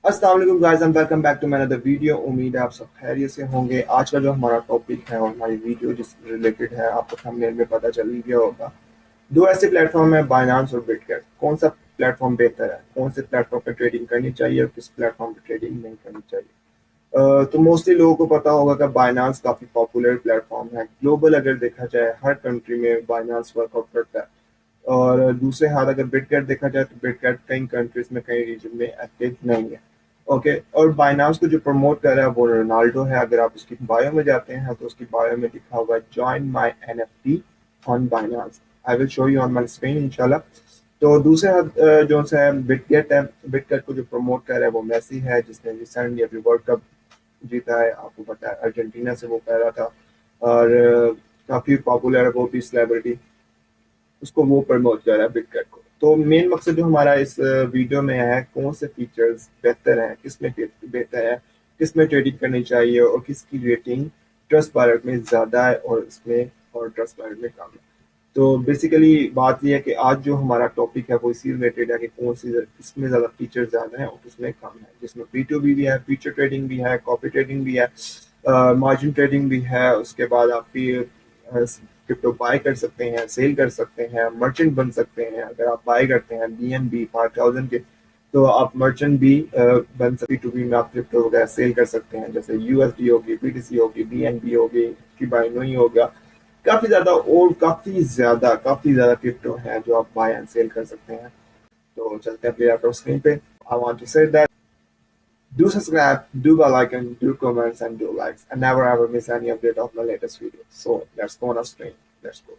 अस्सलाम वालेकुम guys and welcome back to my another video. उम्मीद है आप सब खैरियत से होंगे। आज का जो हमारा टॉपिक है और हमारी वीडियो जिस रिलेटेड है आपको थंबनेल में पता चल ही गया होगा। दो ऐसे प्लेटफॉर्म है, बाइनांस और बिटगेट। कौन सा प्लेटफॉर्म बेहतर है, कौन से प्लेटफॉर्म पे ट्रेडिंग करनी चाहिए और किस प्लेटफॉर्म पे ट्रेडिंग नहीं करनी चाहिए। तो मोस्टली लोगों को पता होगा कि बाइनांस काफ़ी पॉपुलर प्लेटफॉर्म है। ग्लोबल अगर देखा जाए हर कंट्री में बाइनांस वर्कआउट करता है। और दूसरे हाथ अगर बिटगेट देखा जाए तो बिटगेट कई कंट्रीज में कई रीजन में एक्टिव नहीं है। ओके, और बाइनांस को जो प्रमोट कर रहा है वो रोनाल्डो है। अगर आप उसकी बायो में जाते हैं तो उसकी बायो में लिखा हुआ है join my NFT on Binance. I will show you on my screen इंशाल्लाह। तो दूसरे हाथ जो सा है बिटगेट है। बिटगेट को जो प्रमोट कर रहा है वो मेसी है, जिसने रिसेंटली अभी वर्ल्ड कप जीता है। आपको पता है अर्जेंटीना से वो कह रहा था। और काफी पॉपुलर है वो भी सेलिब्रिटी। उसको वो प्रमोट कर रहा है बिटकॉइन को। तो मेन मकसद जो हमारा इस वीडियो में है, कौन से फीचर्स बेहतर हैं, किस में बेहतर है, किस में ट्रेडिंग करनी चाहिए और किसकी रेटिंग ट्रस्ट वॉलेट में ज़्यादा है और इसमें और ट्रस्ट वॉलेट में कम है। तो बेसिकली बात यह है कि आज जो हमारा टॉपिक है वो इसी रिलेटेड है कि कौन सी किसमें ज़्यादा फीचर ज़्यादा है और किसमें कम है, जिसमें P2B भी है, फ्यूचर ट्रेडिंग भी है, कॉपी ट्रेडिंग भी है, मार्जिन ट्रेडिंग भी है। उसके बाद आपकी क्रिप्टो बाय कर सकते हैं, सेल कर सकते हैं, मर्चेंट बन सकते हैं। अगर आप बाय करते हैं BNB 5000 के तो आप मर्चेंट भी बन सकते। P2B में आप क्रिप्टो वगैरह सेल कर सकते हैं, जैसे USD होगी, BTC होगी, BNB होगी, शिबा इनू ही होगा। काफी ज्यादा और काफी ज्यादा क्रिप्टो है जो आप बाय एंड सेल कर सकते हैं। तो चलते हैं प्ले आउट ऑफ स्क्रीन पे। I want to say that do subscribe, do bell icon, do comments and do likes, and never ever miss any update of my latest video. So let's go on a screen. Let's go.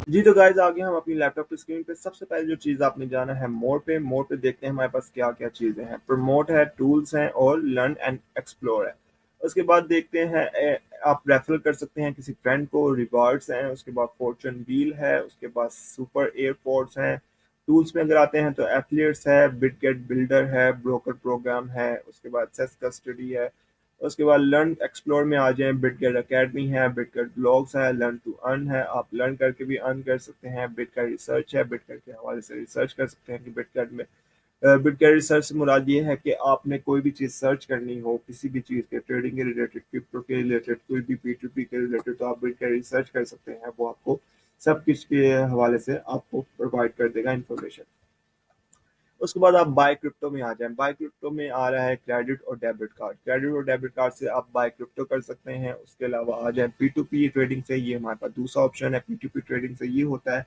जी तो guys आगे हम अपनी laptop की screen पे सबसे पहले जो चीज़ आपने जाना है मोड पे देखते हैं हमारे पास क्या क्या चीज़ें हैं। प्रमोट है, टूल्स हैं और लर्न एंड एक्सप्लोर है। उसके बाद देखते हैं आप रेफर कर सकते हैं किसी फ्रेंड को, रिवार्ड्स हैं। उसके बाद फॉर्चून व्हील है, उसके बाद सुपर एयरपोर्ट्स हैं। टूल्स में अगर आते हैं तो एफिलिएट्स है, बिटगेट बिल्डर है, ब्रोकर प्रोग्राम है, उसके बाद सेस कस्टडी है। उसके बाद लर्न एक्सप्लोर में आ जाएं, बिटगेट एकेडमी है, बिटगेट ब्लॉग्स है, लर्न टू अर्न है, आप लर्न करके भी अर्न कर सकते हैं। बिटगेट रिसर्च है, बिटगेट के हवाले से रिसर्च कर सकते हैं कि बिटगेट में बिटगेट रिसर्च से मुराद ये है कि आपने कोई भी चीज़ सर्च करनी हो, किसी भी चीज़ के, ट्रेडिंग के रिलेटेड, क्रिप्टो के रिलेटेड, कोई भी P2P के रिलेटेड, तो आप बिटगेट रिसर्च कर सकते हैं। वो आपको सब कुछ के हवाले से आपको प्रोवाइड कर देगा इंफॉर्मेशन। उसके बाद आप बाय क्रिप्टो में आ जाएं। बाय क्रिप्टो में आ रहा है क्रेडिट और डेबिट कार्ड। क्रेडिट और डेबिट कार्ड से आप बाय क्रिप्टो कर सकते हैं। उसके अलावा आ जाए P2P ट्रेडिंग से, ये हमारे पास दूसरा ऑप्शन है। P2P ट्रेडिंग से ये होता है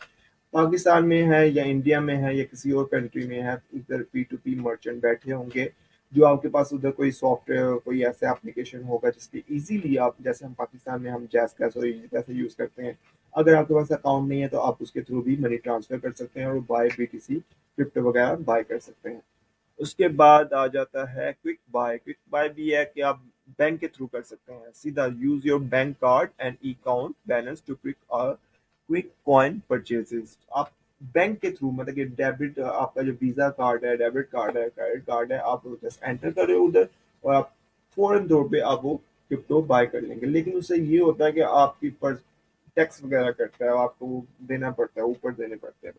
पाकिस्तान में है या इंडिया में है या किसी और कंट्री में है, इधर P2P मर्चेंट बैठे होंगे जो आपके पास उधर कोई सॉफ्टवेयर, कोई ऐसा एप्लीकेशन होगा जिसके इजीली आप, जैसे हम पाकिस्तान में हम जैस कैश और इजी पैसे यूज करते हैं, अगर आपके पास अकाउंट नहीं है तो आप उसके थ्रू भी मनी ट्रांसफर कर सकते हैं और बाय BTC क्रिप्टो वगैरह बाय कर सकते हैं। उसके बाद आ जाता है क्विक बाय। क्विक बाय भी है कि आप बैंक के थ्रू कर सकते हैं, सीधा use your bank card and account balance to quick coin purchases. आप बैंक के थ्रू, मतलब कि डेबिट, आपका जो वीजा कार्ड है, डेबिट कार्ड है, क्रेडिट कार्ड है, आप जस्ट एंटर कर रहे हो उधर और आप फौरन तौर पे आप वो क्रिप्टो बाय कर लेंगे। लेकिन उससे ये होता है कि आपकी पर टैक्स वगैरह कटता है, आपको देना पड़ता है, ऊपर देने पड़ते हैं।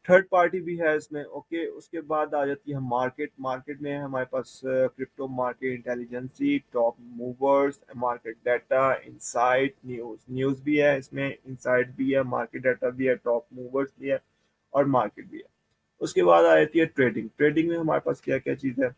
थर्ड पार्टी भी है इसमें। ओके, उसके बाद आ जाती है मार्केट। मार्केट में हमारे पास crypto market intelligence, top movers, market data, insight, news भी है इसमें, इनसाइट भी है, मार्केट डाटा भी है, टॉप मूवर्स भी है और मार्केट भी है। उसके बाद आ जाती है ट्रेडिंग। ट्रेडिंग में हमारे पास क्या क्या चीज़ है,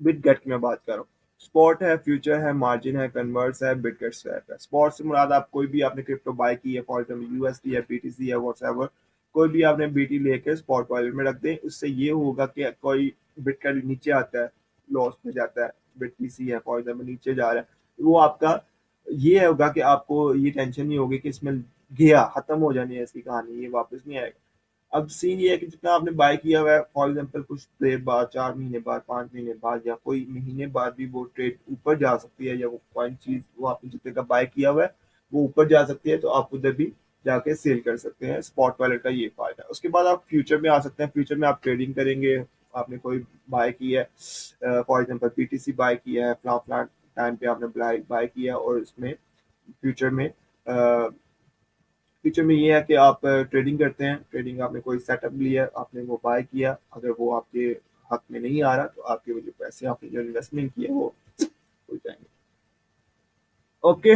बिटगेट की मैं बात कर रहा हूँ। स्पॉट है, फ्यूचर है, मार्जिन है, कन्वर्ट्स है, बिटगेट स्वैप है। स्पॉट से मुराद आप कोई भी आपने क्रिप्टो बाय की है, फॉर एग्जाम्पल USD है, BTC है, व्हाट्सएवर, कोई भी आपने BT लेके स्पॉट वॉलेट में रख दें। उससे ये होगा कि कोई बिटगेट नीचे आता है, लॉस में जाता है, BTC है फॉर एग्जाम्पल नीचे जा रहा है, वो आपका ये होगा कि आपको ये टेंशन नहीं होगी कि इसमें गया, खत्म हो जानी है इसकी कहानी, ये वापस नहीं आएगा। अब सीन ये है कि जितना आपने बाय किया हुआ है, फॉर एग्जांपल कुछ देर बाद, 4 महीने बाद, 5 महीने बाद या कोई महीने बाद भी वो ट्रेड ऊपर जा सकती है, या वो कौन चीज वो आपने जितने का बाय किया हुआ है वो ऊपर जा सकती है, तो आप उधर भी जाके सेल कर सकते हैं। स्पॉट वॉलेट का ये फायदा है। उसके बाद आप फ्यूचर में आ सकते हैं। फ्यूचर में आप ट्रेडिंग करेंगे, आपने कोई बाय किया है, फॉर एग्जाम्पल BTC बाय किया है, फ्लां फ्लां टाइम पे आपने बाय किया और इसमें फ्यूचर में फ्यूचर में ये है कि आप ट्रेडिंग करते हैं। ट्रेडिंग आपने कोई सेटअप लिया, आपने वो बाय किया, अगर वो आपके हक में नहीं आ रहा तो आपके वो जो पैसे आपने जो इन्वेस्टमेंट किए वो हो जाएंगे। ओके,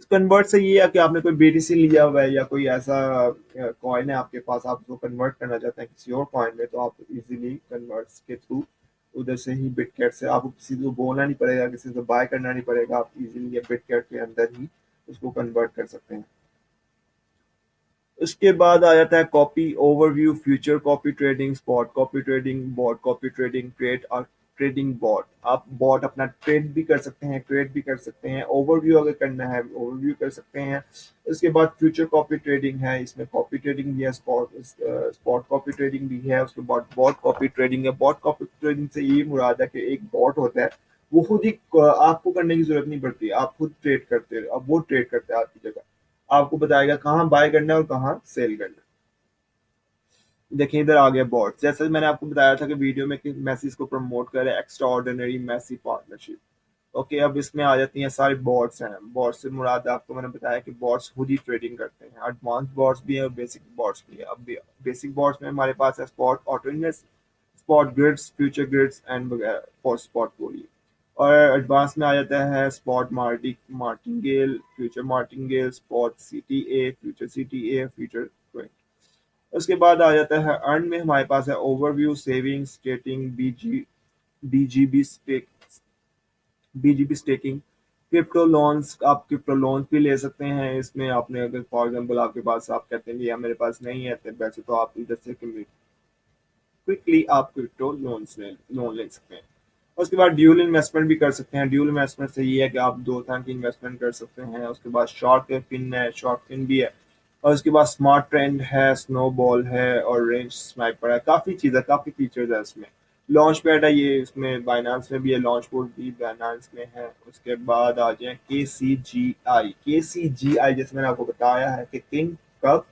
कन्वर्ट से ये है कि आपने कोई बीटीसी लिया हुआ है या कोई ऐसा कॉइन है आपके पास, आप उसको कन्वर्ट करना चाहते हैं किसी और कॉइन में, तो आप इजीली कन्वर्ट्स के थ्रू उधर से ही बिटकेट से, आपको किसी को बोलना नहीं पड़ेगा, किसी से बाय करना नहीं पड़ेगा, आप इजीली ये बिटकेट के अंदर ही उसको कन्वर्ट कर सकते हैं। उसके बाद आ जाता है copy overview, future copy trading, spot copy trading, bot copy trading, trade और ट्रेडिंग बॉट। आप बॉट अपना ट्रेड भी कर सकते हैं, ट्रेड भी कर सकते हैं, ओवरव्यू अगर करना है ओवरव्यू कर सकते हैं। उसके बाद फ्यूचर कॉपी ट्रेडिंग है, इसमें कॉपी ट्रेडिंग भी है, स्पॉट कॉपी ट्रेडिंग भी है। उसके बाद बॉट कॉपी ट्रेडिंग है। बॉट कॉपी ट्रेडिंग से ये मुराद है कि एक बॉट होता है, वो खुद ही आपको करने की जरूरत नहीं पड़ती, आप खुद ट्रेड करते हैं, अब वो ट्रेड करते हैं आपकी जगह, आपको बताएगा कहाँ बाय करना है और कहाँ सेल करना है। देखिए इधर आ गया बॉट, जैसे मैंने आपको बताया था कि वीडियो में कि मैसी इसको प्रमोट करे, extraordinary Messi partnership. Okay, अब इसमें आ जाती हैं सारे बॉट्स हैं। बॉट्स से मुराद आपको मैंने बताया कि बॉट्स खुद ही ट्रेडिंग करते हैं, एडवांस बॉट्स भी है और बेसिक बॉट्स भी है। अब बेसिक बॉट्स में हमारे पास है spot auto invest, spot grids, future grids and वगैरह फॉर स्पॉट पोलियो। और एडवांस में आ जाता है spot martingale, future martingale, spot CTA, future CTA, future trend. उसके बाद आ जाता है अर्न में हमारे पास है overview, saving, staking, BGB stake, BGB staking, crypto loans. आप क्रिप्टो लोन्स भी ले सकते हैं इसमें। आपने अगर फॉर एग्जांपल आपके पास, आप कहते हैं कि यार मेरे पास नहीं है इतने पैसे, तो आप इधर से क्विकली आप क्रिप्टो लोन ले सकते हैं। और उसके बाद ड्यूल इन्वेस्टमेंट भी कर सकते हैं। ड्यूल इन्वेस्टमेंट से ये है कि आप दो तरह की इन्वेस्टमेंट कर सकते हैं। उसके बाद शॉर्ट फिन है, शॉर्ट फिन भी है। और उसके बाद स्मार्ट ट्रेंड है, स्नोबॉल है और रेंज स्नाइपर है। काफ़ी चीज़ है, काफ़ी फीचर्स है इसमें। लॉन्च पैड है ये, इसमें बाइनांस में भी है, लॉन्च बोर्ड भी बाइनांस में है। उसके बाद आ जाए के सी जी आई, जैसे मैंने आपको बताया है कि cup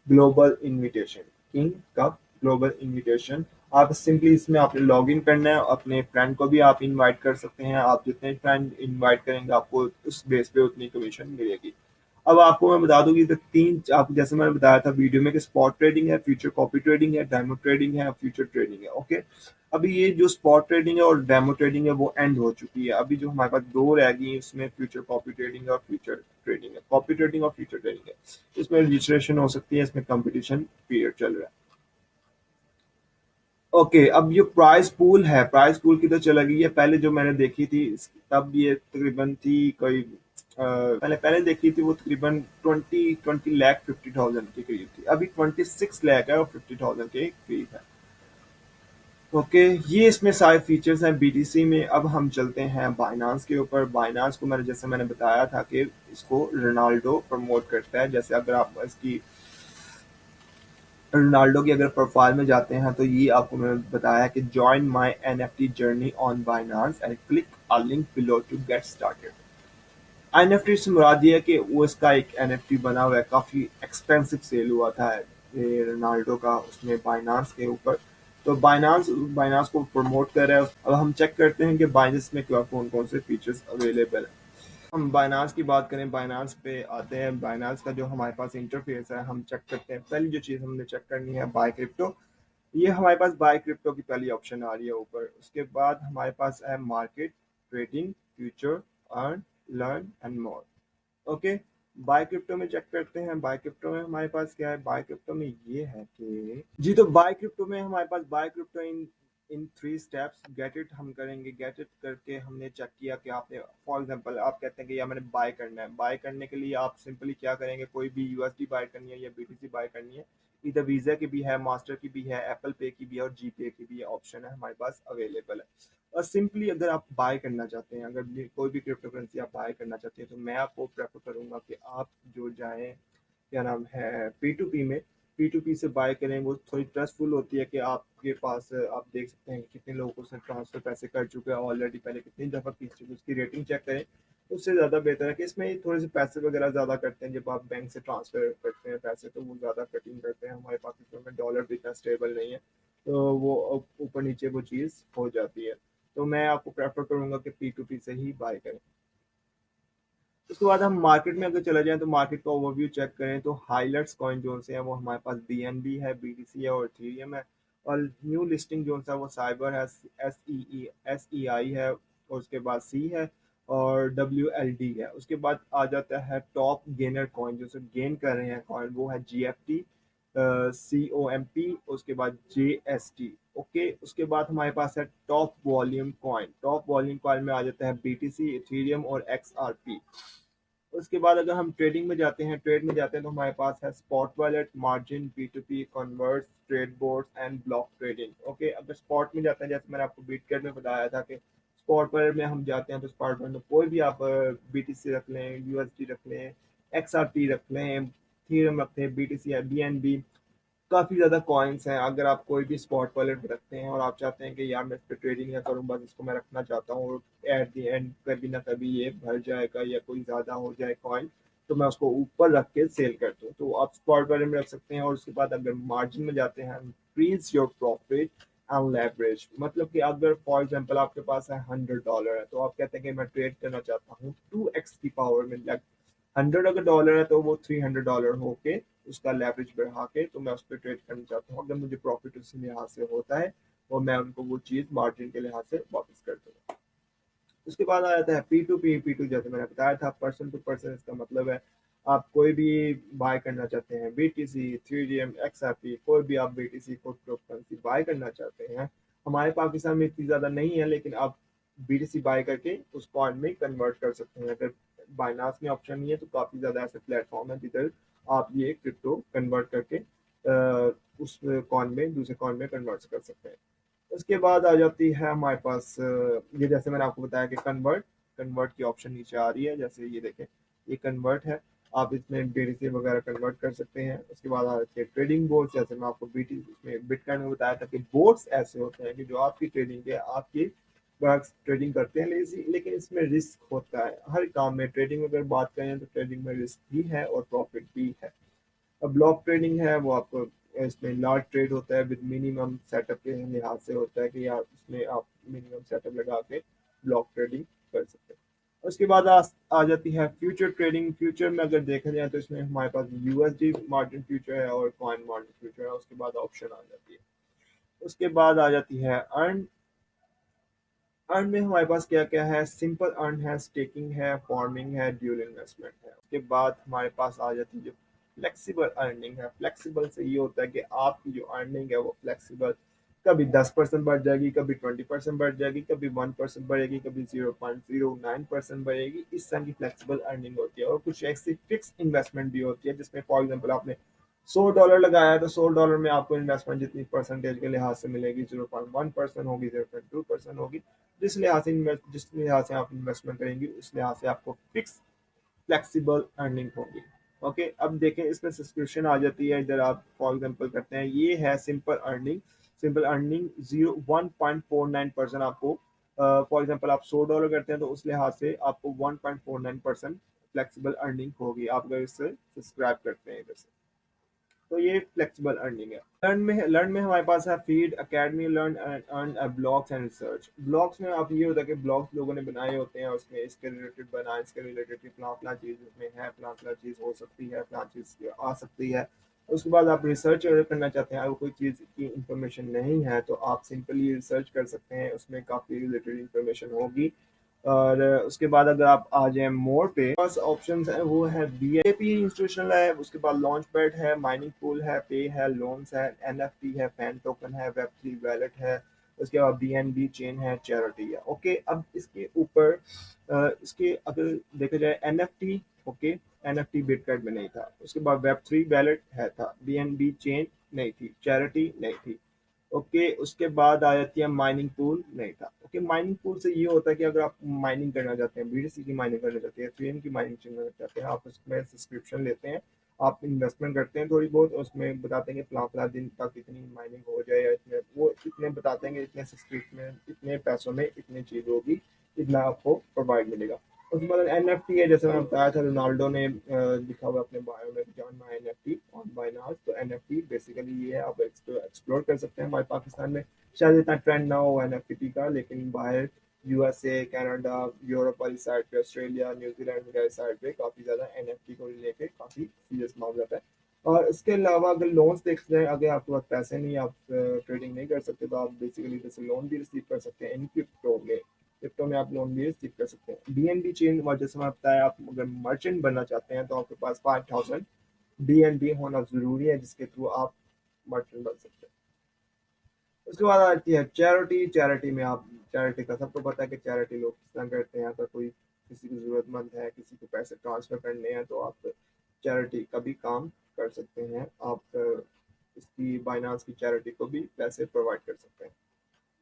global invitation, king cup global invitation. आप सिंपली इसमें आपने लॉग इन करना है, अपने फ्रेंड को भी आप इनवाइट कर सकते हैं। आप जितने फ्रेंड इनवाइट करेंगे आपको उस बेस पे उतनी कमीशन मिलेगी। अब आपको मैं बता दूं कि तो तीन, आप जैसे मैंने बताया था वीडियो में कि स्पॉट ट्रेडिंग है, फ्यूचर कॉपी ट्रेडिंग है, डेमो ट्रेडिंग है, फ्यूचर ट्रेडिंग है। ओके, अभी ये जो स्पॉट ट्रेडिंग है और डेमो ट्रेडिंग है वो एंड हो चुकी है। अभी जो हमारे पास दो रह गई है उसमें फ्यूचर कॉपी ट्रेडिंग और फ्यूचर ट्रेडिंग है, कॉपी ट्रेडिंग और फ्यूचर ट्रेडिंग है। इसमें रजिस्ट्रेशन हो सकती है, इसमें कंपटीशन पीरियड चल रहा है। ओके, अब ये प्राइस पूल है, प्राइस पूल की तो चला गई है। पहले जो मैंने देखी थी तब ये तकरीबन थी कोई पहले पहले देखी थी वो तकरीबन 20 लाख 50,000 के करीब थी। अभी 26 लाख है और 50,000 के करीब है। ओके, ये इसमें सारे फीचर्स हैं बीटीसी में। अब हम चलते हैं बाइनांस के ऊपर। बाइनांस को मैंने बताया था कि इसको रोनाल्डो प्रमोट करता है। जैसे अगर आप इसकी रोनाल्डो की अगर प्रोफाइल में जाते हैं तो ये आपको मैंने बताया कि join my NFT journey on Binance and click a link below to get started. NFT से मुराद ये है कि वो इसका एक एनएफटी बना हुआ है, काफ़ी एक्सपेंसिव सेल हुआ था ये रोनाल्डो का उसमें बाइनांस के ऊपर। तो बाइनांस बाइनांस को प्रमोट कर रहा है। अब हम चेक करते हैं कि बाइनांस में क्या कौन कौन से फीचर्स अवेलेबल है। हम बाइनांस की बात करें, बाइनांस पे आते हैं। बाइनांस का जो हमारे पास इंटरफेस है हम चेक करते हैं। पहली जो चीज़ हमने चेक करनी है बाय क्रिप्टो। ये हमारे पास बाय क्रिप्टो की पहली ऑप्शन आ रही है ऊपर। उसके बाद हमारे पास है market, trading, future, earn, learn and more. Okay, buy crypto में चेक करते हैं। बाय क्रिप्टो में हमारे पास क्या है, बाय क्रिप्टो में ये है कि जी, तो बाय क्रिप्टो में हमारे पास buy crypto in in 3 steps. Get it हम करेंगे, गेट इट करके हमने चेक किया कि आपने फॉर एग्जांपल आप कहते हैं कि यार मैंने बाय करना है। बाय करने के लिए आप सिंपली क्या करेंगे, कोई भी यूएसडी बाय करनी है या बीटीसी बाय करनी है, इधर वीजा की भी है, मास्टर की भी है, एप्पल पे की भी है और जीपे की भी ऑप्शन है हमारे पास अवेलेबल है। और सिंपली अगर आप बाय करना चाहते हैं, अगर कोई भी क्रिप्टो करेंसी आप बाय करना चाहते हैं, तो मैं आपको प्रेफर करूंगा कि आप जो जाएं, क्या नाम है, P2P में, P2P से बाय करें। वो थोड़ी ट्रस्टफुल होती है कि आपके पास आप देख सकते हैं कि कितने लोगों को उसने ट्रांसफर पैसे कर चुके हैं ऑलरेडी, पहले कितनी दफ़ा की चुके, उसकी रेटिंग चेक करें। उससे ज़्यादा बेहतर है कि इसमें थोड़े से पैसे वगैरह ज़्यादा करते हैं। जब आप बैंक से ट्रांसफर करते हैं पैसे तो वो ज़्यादा कटिंग करते हैं। हमारे पास इसमें डॉलर भी इतना स्टेबल नहीं है, तो वो ऊपर नीचे वो चीज़ हो जाती है। तो मैं आपको प्रेफर करूंगा कि P2P से ही बाय करें। उसके बाद हम मार्केट में अगर चले जाएं तो मार्केट का ओवरव्यू चेक करें तो हाइलाइट्स कॉइन जो से हैं वो हमारे पास BNB है, BTC है और इथेरियम है। और न्यू लिस्टिंग जो सा वो साइबर है, SEI है, और उसके बाद सी है, और WLD है। उसके बाद आ जाता है टॉप गेनर कॉइन, जो सब गेन कर रहे हैं कॉइन, वो है GFT, COMP, उसके बाद JST। ओके, उसके बाद हमारे पास है top volume coin. Top volume coin में आ जाता है BTC, इथेरियम और XRP। उसके बाद अगर हम ट्रेडिंग में जाते हैं, ट्रेड में जाते हैं, तो हमारे पास है spot wallet, margin, P2P, converts, trade boards and block trading. Okay, अगर स्पॉट में जाते हैं, जैसे मैंने आपको बीटकॉइन में बताया था कि स्पॉट वॉलेट में हम जाते हैं, तो स्पॉट वॉलेट में कोई भी आप BTC रख लें, USD रख लें, XRP रख लें, थीरम रख लें, BTC है, BNB, काफ़ी ज़्यादा कॉइन्स हैं। अगर आप कोई भी स्पॉट वॉलेट रखते हैं और आप चाहते हैं कि यार मैं इस पर ट्रेडिंग ना करूँ, बस इसको मैं रखना चाहता हूँ, और एट द एंड कभी ना कभी ये भर जाएगा या कोई ज़्यादा हो जाए कॉइन, तो मैं उसको ऊपर रख के सेल कर दूँ, तो आप स्पॉट वॉलेट में रख सकते हैं। और उसके बाद अगर मार्जिन में जाते हैं, increase your profit and leverage, मतलब कि अगर फॉर एग्जांपल आपके पास है $100 है, तो आप कहते हैं कि मैं ट्रेड करना चाहता हूँ 2x की पावर में, 100 अगर डॉलर है तो वो $300 होके उसका लेवरेज बढ़ा के, तो मैं उस पर ट्रेड करना चाहता हूँ। अगर मुझे प्रॉफिट उसी लिहाज से होता है, और मैं उनको वो चीज़ मार्जिन के लिहाज से वापस कर दूंगा। उसके बाद आ जाता है P2P। जैसे मैंने बताया था, पर्सन टू पर्सन, इसका मतलब है आप कोई भी बाय करना चाहते हैं, BTC, इथेरियम, XRP, कोई भी आप BTC को क्रिप्टो करेंसी बाय करना चाहते हैं। हमारे पाकिस्तान में इतनी ज़्यादा नहीं है, लेकिन आप BTC बाय करके उस कॉइन में कन्वर्ट कर सकते हैं। अगर बाइनांस में ऑप्शन नहीं है, तो काफ़ी ज़्यादा ऐसे प्लेटफॉर्म है जिधर आप ये क्रिप्टो कन्वर्ट करके उस कॉइन में दूसरे कॉइन में कन्वर्ट कर सकते हैं। उसके बाद आ जाती है हमारे पास ये जैसे मैंने आपको बताया कि कन्वर्ट, कन्वर्ट की ऑप्शन नीचे आ रही है, जैसे ये देखें, ये कन्वर्ट है। आप इसमें BTC वगैरह कन्वर्ट कर सकते हैं। उसके बाद आ जाती है ट्रेडिंग बोर्ड्स, जैसे मैं आपको BTC में बिटकॉइन में बताया था कि बोर्ड्स ऐसे होते हैं कि जो आपकी ट्रेडिंग के आपकी ट्रेडिंग करते हैं, लेकिन इसमें रिस्क होता है। हर काम में ट्रेडिंग में अगर बात करें, तो ट्रेडिंग में रिस्क भी है और प्रॉफिट भी है। अब ब्लॉक ट्रेडिंग है, वो आपको इसमें लार्ज ट्रेड होता है, विद मिनिमम सेटअप के लिहाज से होता है कि आप इसमें आप मिनिमम सेटअप लगा के ब्लॉक ट्रेडिंग कर सकते हैं। उसके बाद आ जाती है फ्यूचर ट्रेडिंग। फ्यूचर में अगर देखा जाए, तो इसमें हमारे पास USD मार्जिन फ्यूचर है और कॉइन मार्जिन फ्यूचर है। उसके बाद ऑप्शन आ जाती है। उसके बाद आ जाती है अर्न। अर्न में हमारे पास क्या क्या है, सिंपल अर्न है, स्टेकिंग है, फार्मिंग है, ड्यूल इन्वेस्टमेंट है। उसके बाद हमारे पास आ जाती है जो फ्लेक्सिबल अर्निंग है। फ्लेक्सिबल से ये होता है कि आपकी जो अर्निंग है वो फ्लेक्सिबल, कभी 10% बढ़ जाएगी, कभी 20% बढ़ जाएगी, कभी 1% बढ़ेगी, कभी 0.09% बढ़ेगी। इस तरह की फ्लेक्सिबल अर्निंग होती है। और कुछ ऐसी फिक्स इन्वेस्टमेंट भी होती है, जिसमें फॉर एग्जाम्पल आपने $100 लगाया है, तो $100 में आपको इन्वेस्टमेंट जितनी परसेंटेज के लिहाज से मिलेगी, 0.1% होगी, 0.2% होगी। जिस लिहाज से आप इन्वेस्टमेंट करेंगे, उस लिहाज से आपको फिक्स फ्लेक्सिबल अर्निंग होगी। ओके, अब देखें, इसमें सब्सक्रिप्शन आ जाती है। इधर आप फॉर एग्जांपल करते हैं, ये है सिंपल अर्निंग। सिंपल अर्निंग 1.49% आपको, फॉर एग्जांपल आप $100 करते हैं, तो उस लिहाज से आपको 1.49% फ्लेक्सिबल अर्निंग होगी, आप अगर इससे सब्सक्राइब करते हैं इधर से। तो ये फ्लेक्सिबल अर्निंग है। लर्न में हमारे पास है feed, academy, learn and earn, blogs and research. Blogs में आप ये होता है कि ब्लॉग्स लोगों ने बनाए होते हैं, उसमें इसके रिलेटेड बनाए, इसके रिलेटेड की फलां फलां चीज़ इसमें है, फलां फलां चीज़ हो सकती है, फलां चीज़ आ सकती है। उसके बाद आप रिसर्च अगर करना चाहते हैं, अगर कोई चीज़ की इंफॉर्मेशन नहीं है, तो आप सिंपली रिसर्च कर सकते हैं, उसमें काफ़ी रिलेटेड इंफॉर्मेशन होगी। और उसके बाद अगर आप आ जाए मोर पे, पास ऑप्शंस हैं, वो है BAP इंस्टीट्यूशनल है, उसके बाद लॉन्च पैड है, माइनिंग पूल है, पे है, लोन्स है, NFT है, फैन टोकन है, Web3 वैलेट है, उसके बाद BNB चेन है, चैरिटी है। ओके, अब इसके ऊपर इसके अगर देखा जाए NFT, ओके, NFT बिटकॉइन में नहीं था। उसके बाद Web3 वैलेट है था, BNB चेन नहीं थी, चैरिटी नहीं थी। ओके, उसके बाद आ जाती है माइनिंग पूल नहीं था। ओके, माइनिंग पूल से ये होता है कि अगर आप माइनिंग करना चाहते हैं, BTC की माइनिंग करना चाहते हैं, Ethereum की माइनिंग करना चाहते हैं, आप उसमें सब्सक्रिप्शन लेते हैं, आप इन्वेस्टमेंट करते हैं थोड़ी बहुत, उसमें बताते हैं कि फलां फलां दिन तक इतनी माइनिंग हो जाए, या इतने वो इतने बताते हैं कि इतने सब्सक्रिप्शन, इतने पैसों में इतनी चीज़ होगी, इतना आपको प्रोवाइड मिलेगा। उसके बाद NFT है, जैसे मैंने बताया था, रोनाल्डो ने लिखा हुआ अपने बायो में, join my NFT on Binance. तो NFT बेसिकली ये है, आप एक्सप्लोर कर सकते हैं। हमारे पाकिस्तान में शायद इतना ट्रेंड ना हो NFT का, लेकिन बाहर USA, कनाडा, यूरोप वाली साइड पे, ऑस्ट्रेलिया, न्यूजीलैंड वगैरह साइड पे काफ़ी ज़्यादा NFT को लेके काफ़ी सीरियस मामला है। और इसके अलावा अगर लोन्स देखते हैं, अगर आपके पास पैसे नहीं, आप ट्रेडिंग नहीं कर सकते, तो आप बेसिकली जैसे लोन भी रिसीव कर सकते हैं इन क्रिप्टो में। क्रिप्टो में आप लोन भी रिसीव कर सकते हैं। डीएनबी चेन, जैसे मैं बताया, आप अगर मर्चेंट बनना चाहते हैं तो आपके पास 5000 डीएनबी होना जरूरी है, जिसके थ्रू आप मर्चेंट बन सकते हैं। उसके बाद आती है चैरिटी। चैरिटी में आप, चैरिटी का सबको पता है कि चैरिटी लोग किस तरह करते हैं। अगर कोई किसी की ज़रूरतमंद है, किसी को पैसे ट्रांसफ़र करने हैं, तो आप चैरिटी का भी काम कर सकते हैं। आप इसकी बाइनांस की चैरिटी को भी पैसे प्रोवाइड कर सकते हैं।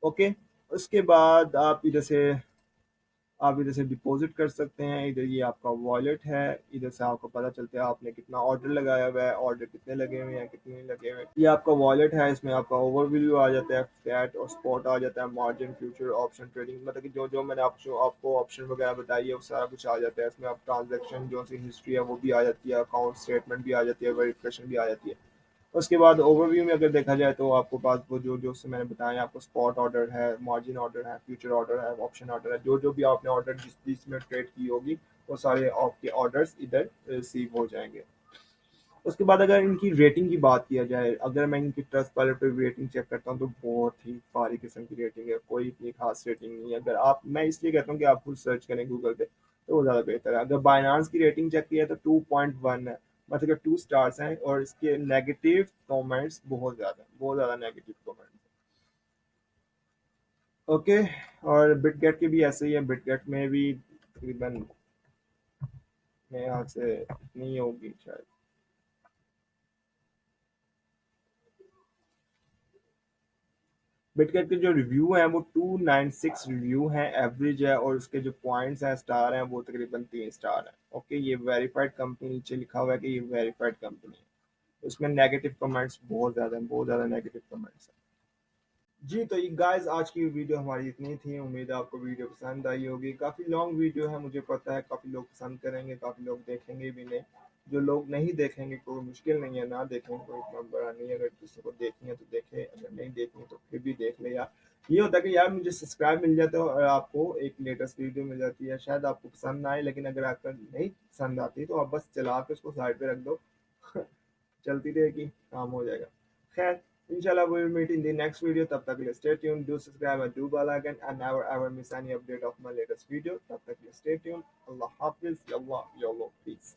ओके, उसके बाद आप इधर से डिपॉजिट कर सकते हैं। इधर ये आपका वॉलेट है, इधर से आपको पता चलता है आपने कितना ऑर्डर लगाया हुआ है, ऑर्डर कितने लगे हुए हैं, कितने नहीं लगे हुए हैं। ये आपका वॉलेट है, इसमें आपका ओवरव्यू आ जाता है, फ्लैट और स्पॉट आ जाता है, मार्जिन, फ्यूचर, ऑप्शन ट्रेडिंग, मतलब कि जो जो मैंने आपको ऑप्शन वगैरह बताई है वो सारा कुछ आ जाता है। इसमें आप ट्रांजेक्शन जो सी हिस्ट्री है वो भी आ जाती है, अकाउंट स्टेटमेंट भी आ जाती है, वेरिफिकेशन भी आ जाती है। उसके बाद ओवरव्यू में अगर देखा जाए तो आपको पास वो जो जो से मैंने बताया, आपको स्पॉट ऑर्डर है, मार्जिन ऑर्डर है, फ्यूचर ऑर्डर है, ऑप्शन ऑर्डर है, जो जो भी आपने ऑर्डर जिस जिसमें ट्रेड की होगी, वो सारे आपके ऑर्डर्स इधर रिसीव हो जाएंगे। उसके बाद अगर इनकी रेटिंग की बात किया जाए, अगर मैं इनकी ट्रस्ट वाले पे रेटिंग चेक करता हूँ तो बहुत ही भारी किस्म की रेटिंग है, कोई इतनी खास रेटिंग नहीं है। अगर आप, मैं इसलिए कहता हूँ कि आप खुद सर्च करें गूगल पे, तो वो ज़्यादा बेहतर है। अगर बाइनांस की रेटिंग चेक की है तो 2.1 है, मतलब कि 2 स्टार्स हैं, और इसके नेगेटिव कमेंट्स बहुत ज़्यादा नेगेटिव कमेंट्स। ओके, और बिटगेट की भी ऐसे ही है। बिटगेट में भी तकरीबन मेरे यहाँ से नहीं होगी शायद। बिटगेट के जो रिव्यू हैं वो 296 रिव्यू हैं, एवरेज है, और उसके जो पॉइंट्स हैं, स्टार हैं, वो तकरीबन 3 स्टार हैं। ओके, ये वेरीफाइड कंपनी, नीचे लिखा हुआ है कि ये वेरीफाइड कंपनी है। उसमें नेगेटिव कमेंट्स बहुत ज़्यादा हैं, बहुत ज़्यादा नेगेटिव कमेंट्स हैं। जी, तो ये गाइस आज की वीडियो हमारी इतनी थी। उम्मीद है आपको वीडियो पसंद आई होगी। काफ़ी लॉन्ग वीडियो है, मुझे पता है काफ़ी लोग पसंद करेंगे, काफ़ी लोग देखेंगे भी नहीं। जो लोग नहीं देखेंगे कोई मुश्किल नहीं है, ना देखें कोई इतना बड़ा नहीं है। अगर किसी को देखनी है तो देखे, अगर नहीं देखनी तो फिर भी देख ले यार। ये होता है कि यार मुझे सब्सक्राइब मिल जाता है और आपको एक लेटेस्ट वीडियो मिल जाती है। शायद आपको पसंद ना आए, लेकिन अगर आपको नहीं पसंद आती तो आप बस चला के उसको साइड पे रख दो। चलती रहेगी, काम हो जाएगा। खैर, inshallah we will meet in the next video. तब तक के लिए stay tuned, do subscribe and do bell icon and never ever miss any update of my latest video. तब तक के लिए stay tuned. Allah Hafiz, Yallah, YOLO, peace.